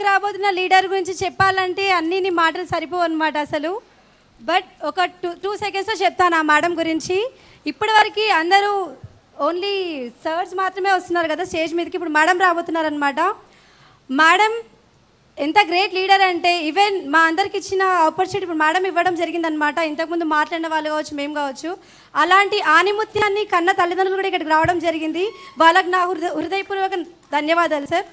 రాబోతున్న లీడర్ గురించి చెప్పాలంటే అన్ని మాటలు సరిపోవు అనమాట అసలు. బట్ ఒక టూ సెకండ్స్లో చెప్తాను ఆ మేడం గురించి. ఇప్పటి వరకు అందరూ ఓన్లీ సర్స్ మాత్రమే వస్తున్నారు కదా స్టేజ్ మీదకి. ఇప్పుడు మేడం రాబోతున్నారు అనమాట. మేడం ఎంత గ్రేట్ లీడర్ అంటే ఈవెన్ మా అందరికి ఇచ్చిన ఆపర్చునిటీ ఇప్పుడు మేడం ఇవ్వడం జరిగిందనమాట. ఇంతకుముందు మాట్లాడిన వాళ్ళు కావచ్చు, మేము కావచ్చు. అలాంటి ఆనిముత్యాన్ని కన్న తల్లిదండ్రులు కూడా ఇక్కడికి రావడం జరిగింది. వాళ్ళకి నా హృదయపూర్వక ధన్యవాదాలు సార్.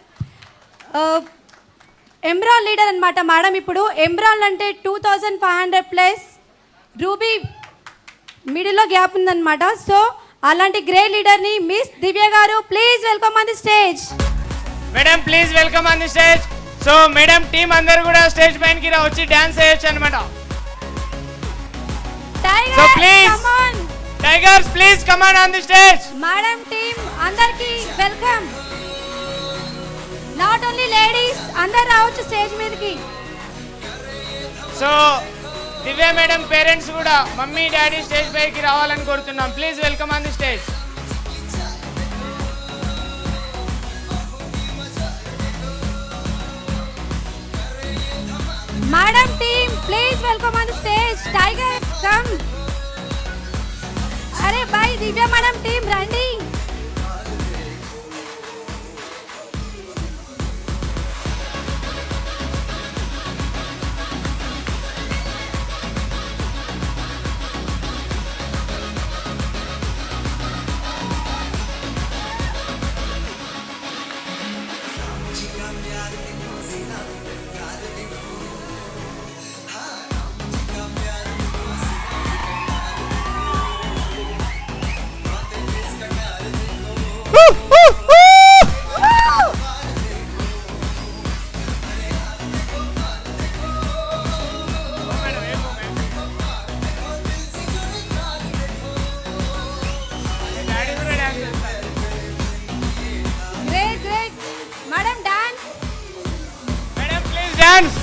ఎమ్రాన్ లీడర్ అనమాట మేడం. ఇప్పుడు ఎమ్రాన్ అంటే 2500+ రూబీ మిడిల్లో గ్యాప్ ఉందన్నమాట. సో అలాంటి గ్రేట్ లీడర్ని మిస్ దివ్య గారు please welcome on the stage. Madam please welcome on the stage. So madam team అందరూ కూడా స్టేజ్ పైనకి వచ్చి డాన్స్ చేయొచ్చు అనమాట. So please tigers please come on the stage. Madam team అందరికి వెల్కమ్. నాట్ ఓన్లీ లేడీస్, అందరు రావచ్చు స్టేజ్ మీదకి. సో దివ్య మేడం పేరెంట్స్ కూడా మమ్మీ డాడీ స్టేజ్ పైకి రావాలని కోరుతున్నాం. Please welcome on the stage. Madam team please welcome on the stage. Tiger come. అరే బై దివ్య మేడం టీమ్ రండి. Dance.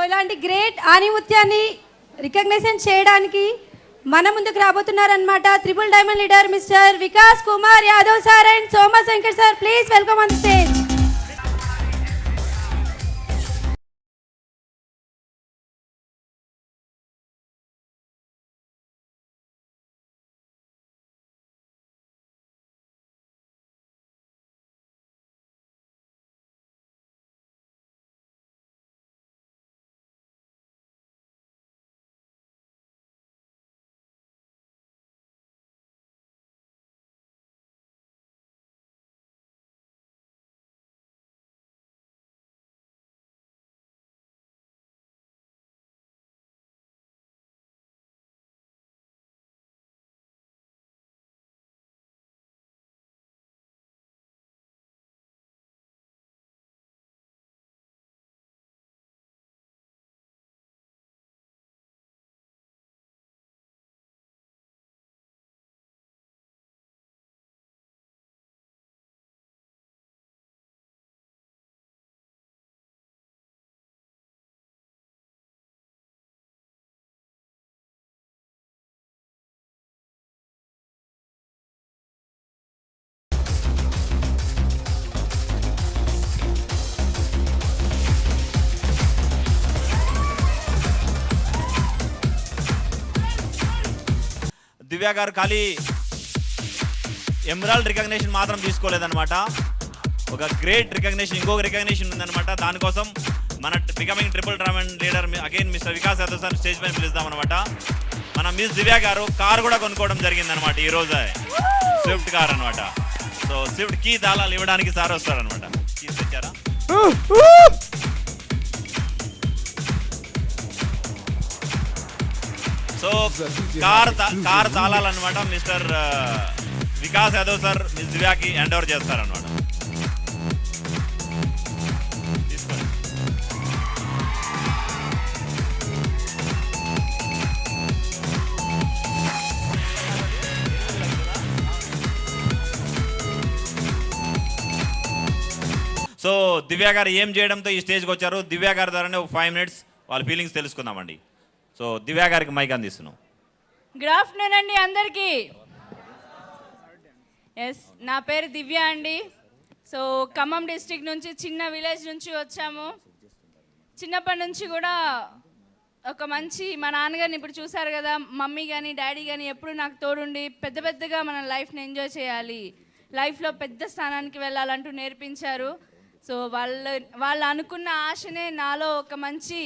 ఇలాంటి గ్రేట్ ఆనిముత్యాన్ని రికగ్నైజేషన్ చేయడానికి మన ముందుకు రాబోతున్నారనమాట triple diamond leader mister Vikas Kumar Yadav sir and Soma Shankar sir. Please welcome on stage. Divya గారు ఖాళీ ఎమరాల్డ్ రికగ్నేషన్ మాత్రం తీసుకోలేదన్నమాట. ఒక గ్రేట్ రికగ్నేషన్, ఇంకొక రికగ్నేషన్ ఉందన్నమాట. దానికోసం మన becoming triple diamond leader again mister Vikas Yadav sir stage పైన పిలుస్తామన్నమాట. మన మిస్ దివ్య గారు కారు కూడా కొనుక్కోవడం జరిగిందనమాట ఈరోజు. స్విఫ్ట్ కార్ అనమాట. సో స్విఫ్ట్ కీ తాళాలు ఇవ్వడానికి సార్ వస్తారనమాట. కీస్ తెచ్చారా? సో కార్ తాళాలన్నమాట mister Vikas Yadav sir miss దివ్యాకి హ్యాండ్ ఓవర్ చేస్తారన్నమాట. తీసుకోండి. సో దివ్య గారు ఏం చేయడంతో ఈ స్టేజ్కి వచ్చారు, దివ్య గారి ద్వారానే ఒక 5 minutes వాళ్ళ ఫీలింగ్స్ తెలుసుకుందామండి. సో దివ్య గారికి మైక్ అందిస్తున్నాం. గుడ్ ఆఫ్టర్నూన్ అండి అందరికీ. ఎస్, నా పేరు దివ్య అండి. సో ఖమ్మం డిస్ట్రిక్ట్ నుంచి, చిన్న విలేజ్ నుంచి వచ్చాము. చిన్నప్పటి నుంచి కూడా ఒక మంచి, మా నాన్నగారిని ఇప్పుడు చూసారు కదా, మమ్మీ కానీ డాడీ కానీ ఎప్పుడు నాకు తోడుండి పెద్దగా మన లైఫ్ని ఎంజాయ్ చేయాలి, లైఫ్లో పెద్ద స్థానానికి వెళ్ళాలంటూ నేర్పించారు. సో వాళ్ళు అనుకున్న ఆశనే నాలో ఒక మంచి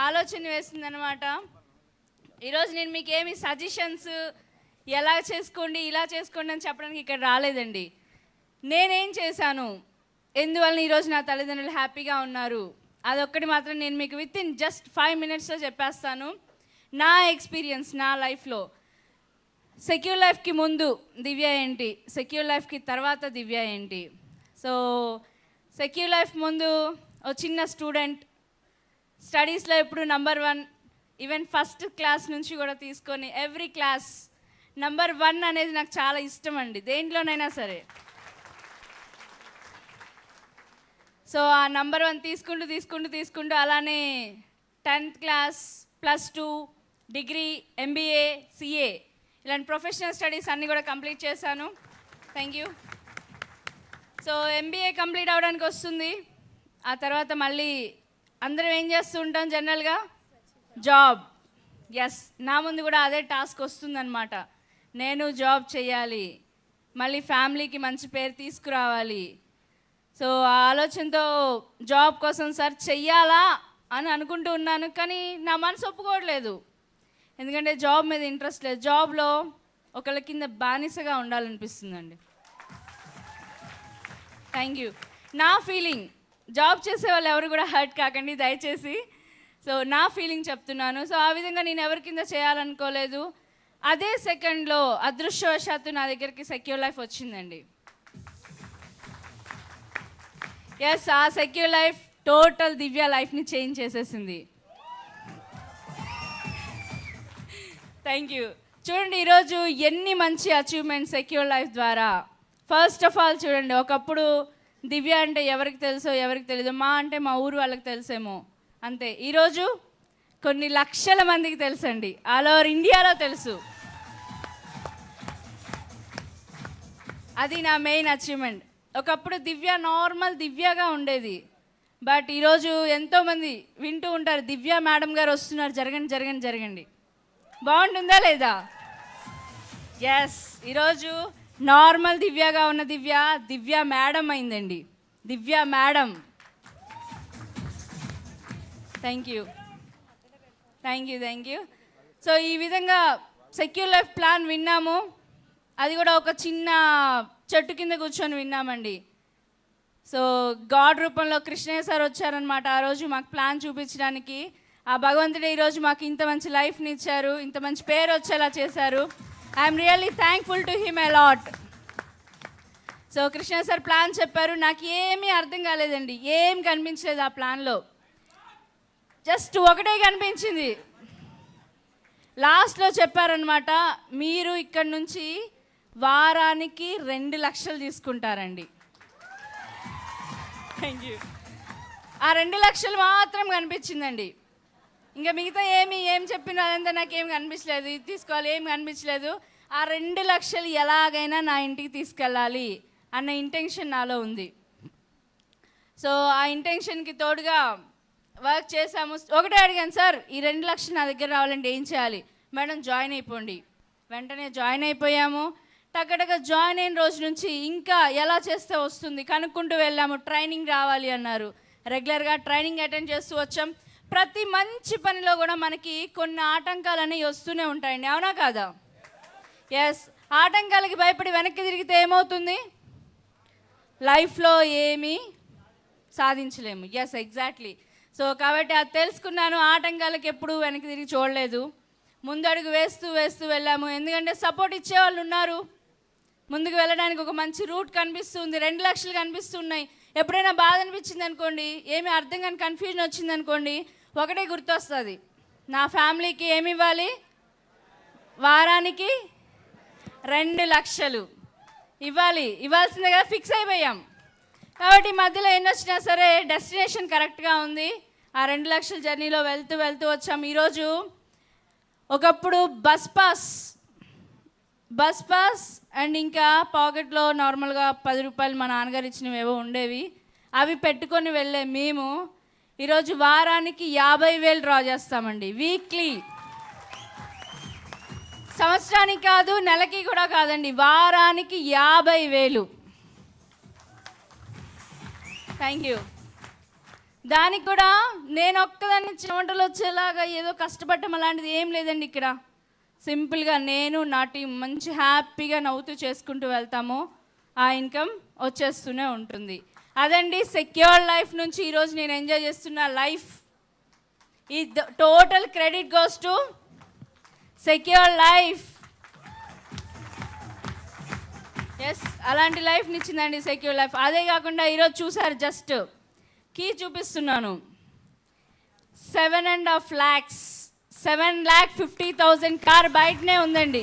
ఆలోచన వేసిందనమాట. ఈరోజు నేను మీకు ఏమి సజెషన్స్ ఎలా చేసుకోండి ఇలా చేసుకోండి అని చెప్పడానికి ఇక్కడ రాలేదండి. నేనేం చేశాను, ఎందువల్ల ఈరోజు నా తల్లిదండ్రులు హ్యాపీగా ఉన్నారు, అదొక్కటి మాత్రం నేను మీకు విత్ ఇన్ జస్ట్ 5 minutesలో చెప్పేస్తాను. నా ఎక్స్పీరియన్స్ నా లైఫ్లో, సెక్యూర్ లైఫ్కి ముందు దివ్య ఏంటి, సెక్యూర్ లైఫ్కి తర్వాత దివ్య ఏంటి. సో సెక్యూర్ లైఫ్ ముందు ఒక చిన్న స్టూడెంట్, స్టడీస్లో ఎప్పుడు నంబర్ 1, ఈవెన్ ఫస్ట్ క్లాస్ నుంచి కూడా తీసుకొని ఎవ్రీ క్లాస్ నంబర్ 1 అనేది నాకు చాలా ఇష్టం అండి, దేంట్లోనైనా సరే. సో ఆ నంబర్ 1 తీసుకుంటూ అలానే 10th class, +2, degree, MBA, CA ఇలాంటి ప్రొఫెషనల్ స్టడీస్ అన్నీ కూడా కంప్లీట్ చేశాను. Thank you. So MBA complete అవ్వడానికి వస్తుంది. ఆ తర్వాత మళ్ళీ అందరం ఏం చేస్తూ ఉంటాం జనరల్గా, జాబ్. ఎస్, నా ముందు కూడా అదే టాస్క్ వస్తుందన్నమాట. నేను జాబ్ చేయాలి, మళ్ళీ ఫ్యామిలీకి మంచి పేరు తీసుకురావాలి. సో ఆ ఆలోచనతో జాబ్ కోసం సర్చ్ చెయ్యాలా అని అనుకుంటూ ఉన్నాను, కానీ నా మనసు ఒప్పుకోవట్లేదు. ఎందుకంటే జాబ్ మీద ఇంట్రెస్ట్ లేదు, జాబ్లో ఒకళ్ళ కింద బానిసగా ఉండాలనిపిస్తుందండి. Thank you. నా ఫీలింగ్, జాబ్ చేసే వాళ్ళు ఎవరు కూడా హర్ట్ కాకండి దయచేసి. సో నా ఫీలింగ్ చెప్తున్నాను. సో ఆ విధంగా నేను ఎవరి కింద చేయాలనుకోలేదు. అదే సెకండ్లో అదృష్టవశాత్తు నా దగ్గరికి సెక్యూర్ లైఫ్ వచ్చిందండి. ఎస్, ఆ సెక్యూర్ లైఫ్ టోటల్ దివ్య లైఫ్ని చేంజ్ చేసేసింది. Thank you. చూడండి ఈరోజు ఎన్ని మంచి అచీవ్మెంట్స్ సెక్యూర్ లైఫ్ ద్వారా. ఫస్ట్ ఆఫ్ ఆల్ చూడండి, ఒకప్పుడు దివ్య అంటే ఎవరికి తెలుసో ఎవరికి తెలీదు, మా అంటే మా ఊరు వాళ్ళకి తెలుసేమో అంతే. ఈరోజు కొన్ని లక్షల మందికి తెలుసండి, ఆల్ ఓవర్ ఇండియాలో తెలుసు. అది నా మెయిన్ అచీవ్మెంట్. ఒకప్పుడు దివ్య నార్మల్ దివ్యగా ఉండేది, బట్ ఈరోజు ఎంతోమంది వింటూ ఉంటారు, దివ్య మేడం గారు వస్తున్నారు, జరగండి. బాగుంటుందా లేదా? ఎస్, ఈరోజు నార్మల్ దివ్యగా ఉన్న దివ్య మేడం అయిందండి. దివ్య మేడం. Thank you. సో ఈ విధంగా సెక్యూర్ లైఫ్ ప్లాన్ విన్నాము, అది కూడా ఒక చిన్న చెట్టు కింద కూర్చొని విన్నామండి. సో గాడ్ రూపంలో కృష్ణయ్య సార్ వచ్చారనమాట ఆ రోజు మాకు ప్లాన్ చూపించడానికి. ఆ భగవంతుడే ఈరోజు మాకు ఇంత మంచి లైఫ్ని ఇచ్చారు, ఇంత మంచి పేరు వచ్చేలా చేశారు. I'm really thankful to him a lot. So Krishnayya sir plan చెప్పారు, నాకు ఏమీ అర్థం కాలేదండి, ఏం కనిపించలేదు ఆ ప్లాన్లో, జస్ట్ ఒకటే కనిపించింది. లాస్ట్లో చెప్పారనమాట, మీరు ఇక్కడ నుంచి వారానికి 2 లక్షలు తీసుకుంటారండి. Thank you. ఆ 2 లక్షలు మాత్రం కనిపించిందండి, ఇంకా మిగతా ఏం చెప్పినా అదంతా నాకేం కనిపించలేదు, ఇది తీసుకోవాలి ఏం కనిపించలేదు. ఆ 2 లక్షలు ఎలాగైనా నా ఇంటికి తీసుకెళ్ళాలి అన్న ఇంటెన్షన్ నాలో ఉంది. సో ఆ ఇంటెన్షన్కి తోడుగా వర్క్ చేసాము. ఒకటే అడిగాను, సార్ ఈ 2 లక్షలు నా దగ్గర రావాలంటే ఏం చేయాలి? మేడం జాయిన్ అయిపోండి. వెంటనే జాయిన్ అయిపోయాము. టక్కటగా జాయిన్ అయిన రోజు నుంచి ఇంకా ఎలా చేస్తే వస్తుంది కనుక్కుంటూ వెళ్ళాము. ట్రైనింగ్ రావాలి అన్నారు, రెగ్యులర్గా ట్రైనింగ్ అటెండ్ చేస్తూ వచ్చాం. ప్రతి మంచి పనిలో కూడా మనకి కొన్ని ఆటంకాలు అనేవి వస్తూనే ఉంటాయండి, అవునా కాదా? ఎస్, ఆటంకాలకి భయపడి వెనక్కి తిరిగితే ఏమవుతుంది? లైఫ్లో ఏమీ సాధించలేము. Yes, exactly. సో కాబట్టి అది తెలుసుకున్నాను, ఆటంకాలకు ఎప్పుడు వెనక్కి తిరిగి చూడలేదు, ముందడుగు వేస్తూ వెళ్ళాము. ఎందుకంటే సపోర్ట్ ఇచ్చేవాళ్ళు ఉన్నారు, ముందుకు వెళ్ళడానికి ఒక మంచి రూట్ కనిపిస్తుంది, 2 లక్షలు కనిపిస్తున్నాయి. ఎప్పుడైనా బాధ అనిపించింది అనుకోండి, ఏమీ అర్థం కాని కన్ఫ్యూజన్ వచ్చింది అనుకోండి, ఒకటే గుర్తొస్తుంది, నా ఫ్యామిలీకి ఏమి ఇవ్వాలి, వారానికి 2 లక్షలు ఇవ్వాల్సిందే కదా, ఫిక్స్ అయిపోయాం. కాబట్టి మధ్యలో ఎన్ని వచ్చినా సరే డెస్టినేషన్ కరెక్ట్గా ఉంది. ఆ 2 లక్షల జర్నీలో వెళ్తూ వెళ్తూ వచ్చాం. ఈరోజు ఒకప్పుడు బస్ పాస్ అండ్ ఇంకా పాకెట్లో నార్మల్గా 10 రూపాయలు మా నాన్నగారు ఇచ్చినవి ఏవో ఉండేవి, అవి పెట్టుకొని వెళ్ళే మేము ఈరోజు వారానికి 50,000 డ్రా చేస్తామండి. వీక్లీ, సంవత్సరానికి కాదు, నెలకి కూడా కాదండి, వారానికి 50,000. Thank you. దానికి కూడా నేను ఒక్కదాన్ని చెమటలు వచ్చేలాగా ఏదో కష్టపడటం అలాంటిది ఏం లేదండి. ఇక్కడ సింపుల్గా నేను నా టీం మంచి హ్యాపీగా నవ్వుతూ చేసుకుంటూ వెళ్తాము. ఆ ఇన్కమ్ వచ్చేస్తూనే ఉంటుంది. అదండి సెక్యూర్ లైఫ్ నుంచి ఈరోజు నేను ఎంజాయ్ చేస్తున్న లైఫ్. ఈ total credit goes to secure life. Yes, అలాంటి లైఫ్ని ఇచ్చిందండి సెక్యూర్ లైఫ్. అదే కాకుండా ఈరోజు చూసారు, జస్ట్ కీ చూపిస్తున్నాను, 7.5 lakhs, 7,50,000 కార్ బయటనే ఉందండి.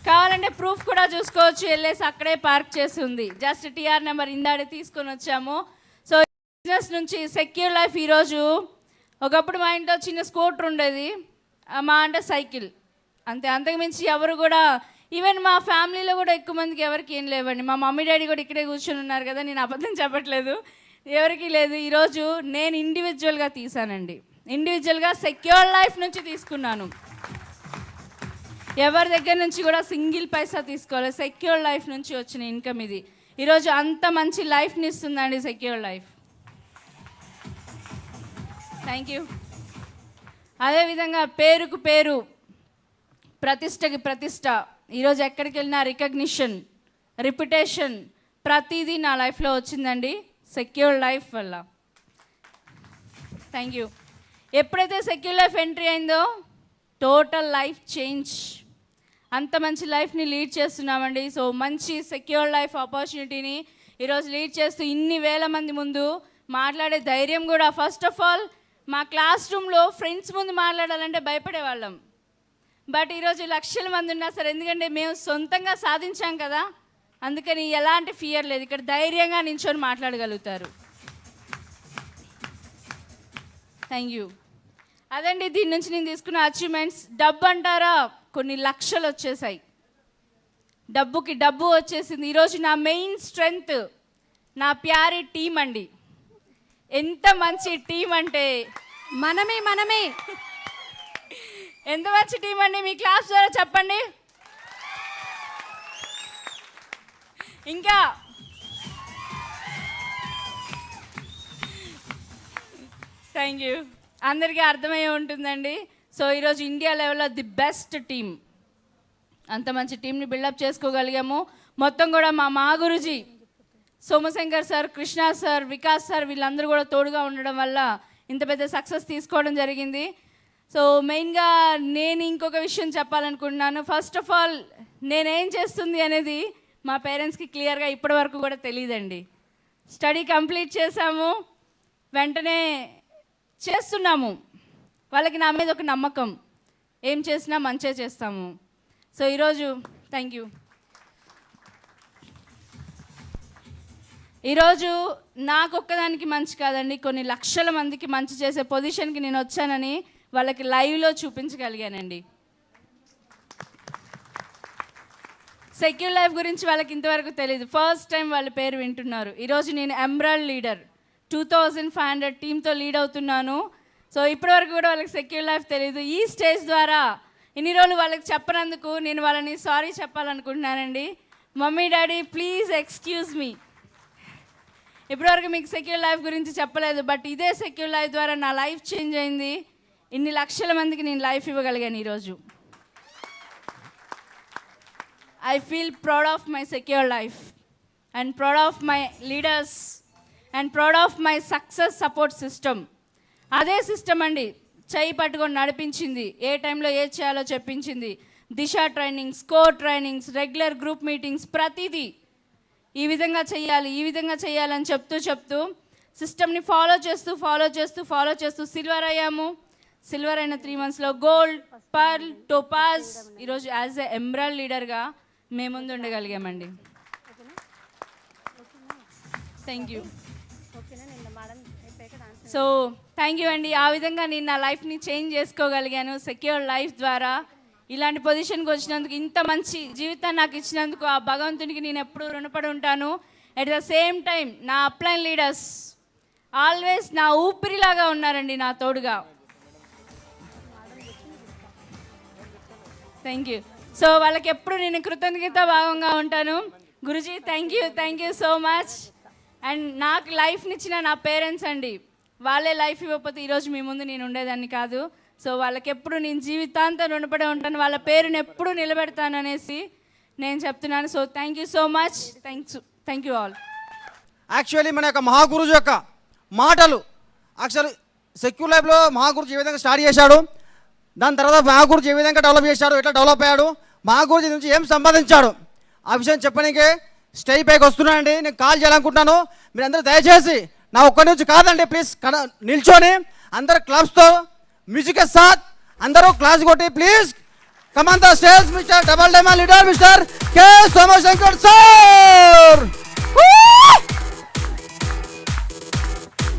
కావాలంటే ప్రూఫ్ కూడా చూసుకోవచ్చు, వెళ్ళేసి అక్కడే పార్క్ చేసి ఉంది. జస్ట్ టీఆర్ నెంబర్ ఇందాడే తీసుకొని వచ్చాము. సో బిజినెస్ నుంచి సెక్యూర్ లైఫ్. ఈరోజు ఒకప్పుడు మా ఇంట్లో చిన్న స్కూటర్ ఉండేది, మా అంటే సైకిల్ అంతే. అంతకుమించి ఎవరు కూడా, ఈవెన్ మా ఫ్యామిలీలో కూడా ఎక్కువ మందికి ఎవరికి ఏం లేవండి. మా మమ్మీ డాడీ కూడా ఇక్కడే కూర్చొని ఉన్నారు కదా, నేను అబద్ధం చెప్పట్లేదు, ఎవరికి లేదు. ఈరోజు నేను ఇండివిజువల్గా తీసానండి, ఇండివిజువల్గా సెక్యూర్ లైఫ్ నుంచి తీసుకున్నాను. ఎవరి దగ్గర నుంచి కూడా సింగిల్ పైసా తీసుకోవాలి. సెక్యూర్ లైఫ్ నుంచి వచ్చిన ఇన్కమ్ ఇది. ఈరోజు అంత మంచి లైఫ్ని ఇస్తుందండి సెక్యూర్ లైఫ్. Thank you. అదేవిధంగా పేరుకు పేరు, ప్రతిష్టకి ప్రతిష్ట. ఈరోజు ఎక్కడికి వెళ్ళినా రికగ్నిషన్, రిప్యుటేషన్, ప్రతిదీ నా లైఫ్లో వచ్చిందండి సెక్యూర్ లైఫ్ వల్ల. Thank you. ఎప్పుడైతే సెక్యూర్ లైఫ్ ఎంట్రీ అయిందో టోటల్ లైఫ్ చేంజ్. అంత మంచి లైఫ్ని లీడ్ చేస్తున్నామండి. సో మంచి సెక్యూర్ లైఫ్ ఆపర్చునిటీని ఈరోజు లీడ్ చేస్తూ ఇన్ని వేల మంది ముందు మాట్లాడే ధైర్యం కూడా. ఫస్ట్ ఆఫ్ ఆల్ మా క్లాస్ రూమ్లో ఫ్రెండ్స్ ముందు మాట్లాడాలంటే భయపడేవాళ్ళం. బట్ ఈరోజు లక్షల మంది ఉన్నా సరే, ఎందుకంటే మేము సొంతంగా సాధించాం కదా, అందుకని ఎలాంటి ఫియర్ లేదు. ఇక్కడ ధైర్యంగా నించొని మాట్లాడగలుగుతారు. Thank you. అదండి దీని నుంచి నేను తీసుకున్న అచీవ్మెంట్స్. డబ్బు అంటారా, కొన్ని లక్షలు వచ్చేసాయి, డబ్బుకి డబ్బు వచ్చేసింది. ఈరోజు నా మెయిన్ స్ట్రెంగ్త్ నా ప్యారీ టీం అండి. ఎంత మంచి టీం అంటే మనమే ఎంత మంచి టీం అండి. మీ క్లాస్ ద్వారా చెప్పండి. ఇంకా థ్యాంక్ యూ. అందరికీ అర్థమయ్యే ఉంటుందండి. సో ఈరోజు ఇండియా లెవెల్లో ది బెస్ట్ టీం, అంత మంచి టీంని బిల్డప్ చేసుకోగలిగాము. మొత్తం కూడా మా Guruji Somashankar sir, Krishna sir, Vikas sir, వీళ్ళందరూ కూడా తోడుగా ఉండడం వల్ల ఇంత పెద్ద సక్సెస్ తీసుకోవడం జరిగింది. సో మెయిన్గా నేను ఇంకొక విషయం చెప్పాలనుకుంటున్నాను. ఫస్ట్ ఆఫ్ ఆల్ నేనేం చేస్తుంది అనేది మా పేరెంట్స్కి క్లియర్గా ఇప్పటి వరకు కూడా తెలియదండి. స్టడీ కంప్లీట్ చేశాము, వెంటనే చేస్తున్నాము. వాళ్ళకి నా మీద ఒక నమ్మకం, ఏం చేసినా మంచిగా చేస్తాము. సో ఈరోజు థ్యాంక్ యూ. ఈరోజు నాకు ఒక్కదానికి మంచి కాదండి, కొన్ని లక్షల మందికి మంచి చేసే పొజిషన్కి నేను వచ్చానని వాళ్ళకి లైవ్లో చూపించగలిగానండి. సెక్యూర్ లైఫ్ గురించి వాళ్ళకి ఇంతవరకు తెలియదు, ఫస్ట్ టైం వాళ్ళ పేరు వింటున్నారు. ఈరోజు నేను ఎమరాల్డ్ లీడర్ 2500 టీంతో లీడ్ అవుతున్నాను. సో ఇప్పటివరకు కూడా వాళ్ళకి సెక్యూర్ లైఫ్ తెలియదు. ఈ స్టేజ్ ద్వారా ఇన్ని రోజులు వాళ్ళకి చెప్పనందుకు నేను వాళ్ళని సారీ చెప్పాలనుకుంటున్నానండి. Mummy daddy please excuse me. ఇప్పటివరకు మీకు సెక్యూర్ లైఫ్ గురించి చెప్పలేదు, బట్ ఇదే సెక్యూర్ లైఫ్ ద్వారా నా లైఫ్ చేంజ్ అయింది. ఇన్ని లక్షల మందికి నేను లైఫ్ ఇవ్వగలిగాను ఈరోజు. I feel proud of my secure life and proud of my leaders and proud of my success support system. అదే సిస్టమ్ అండి చేయి పట్టుకొని నడిపించింది, ఏ టైంలో ఏది చేయాలో చెప్పించింది. Disha trainings, core trainings, regular group meetings, ప్రతిదీ ఈ విధంగా చేయాలని చెప్తూ సిస్టమ్ని ఫాలో చేస్తూ సిల్వర్ అయ్యాము. సిల్వర్ అయిన 3 monthsలో గోల్డ్, పర్ల్, టోపాజ్, ఈరోజు యాజ్ ఎ ఎమరాల్డ్ లీడర్గా మేము ముందు ఉండగలిగామండి. Thank you. So thank you అండి. ఆ విధంగా నేను నా లైఫ్ని చేంజ్ చేసుకోగలిగాను సెక్యూర్ లైఫ్ ద్వారా. ఇలాంటి పొజిషన్కి వచ్చినందుకు, ఇంత మంచి జీవితాన్ని నాకు ఇచ్చినందుకు ఆ భగవంతునికి నేను ఎప్పుడూ రుణపడి ఉంటాను. ఎట్ ద సేమ్ టైం నా అప్లైన్ లీడర్స్ ఆల్వేస్ నా ఊపిరిలాగా ఉన్నారండి నా తోడుగా. Thank you. సో వాళ్ళకి ఎప్పుడు నేను కృతజ్ఞత భాగంగా ఉంటాను. Guruji thank you so much. And నాకు లైఫ్ని ఇచ్చిన నా పేరెంట్స్ అండి, వాళ్ళే లైఫ్ ఇవ్వకపోతే ఈరోజు మీ ముందు నేను ఉండేదాన్ని కాదు. సో వాళ్ళకి ఎప్పుడు నేను జీవితాంతం రుణపడి ఉంటాను, వాళ్ళ పేరుని ఎప్పుడు నిలబెడతాను అనేసి నేను చెప్తున్నాను. So thank you so much. Thank you all. Actually మన యొక్క మహాగురుజు యొక్క మాటలు, యాక్చువల్లీ సెక్యూర్ లైఫ్లో మహాగురుజు ఏ విధంగా స్టార్ట్ చేశాడు, దాని తర్వాత మహాగురుజు ఏ విధంగా డెవలప్ చేశాడు, ఎట్లా డెవలప్ అయ్యాడు, మహాగురుజు నుంచి ఏం సంపాదించాడు, ఆ విషయం చెప్పడానికి స్టేజ్ పైకి వస్తున్నానండి. నేను కాల్ చేయాలనుకుంటున్నాను. మీరందరూ దయచేసి నా ఒక్కరి నుంచి కాదండి, ప్లీజ్ నిల్చొని అందరు క్లబ్స్తో మ్యూజిక్ సాత్ అందరూ క్లాస్ కొట్టి please come on the stage mister double diamond leader mister K Somashankar sir.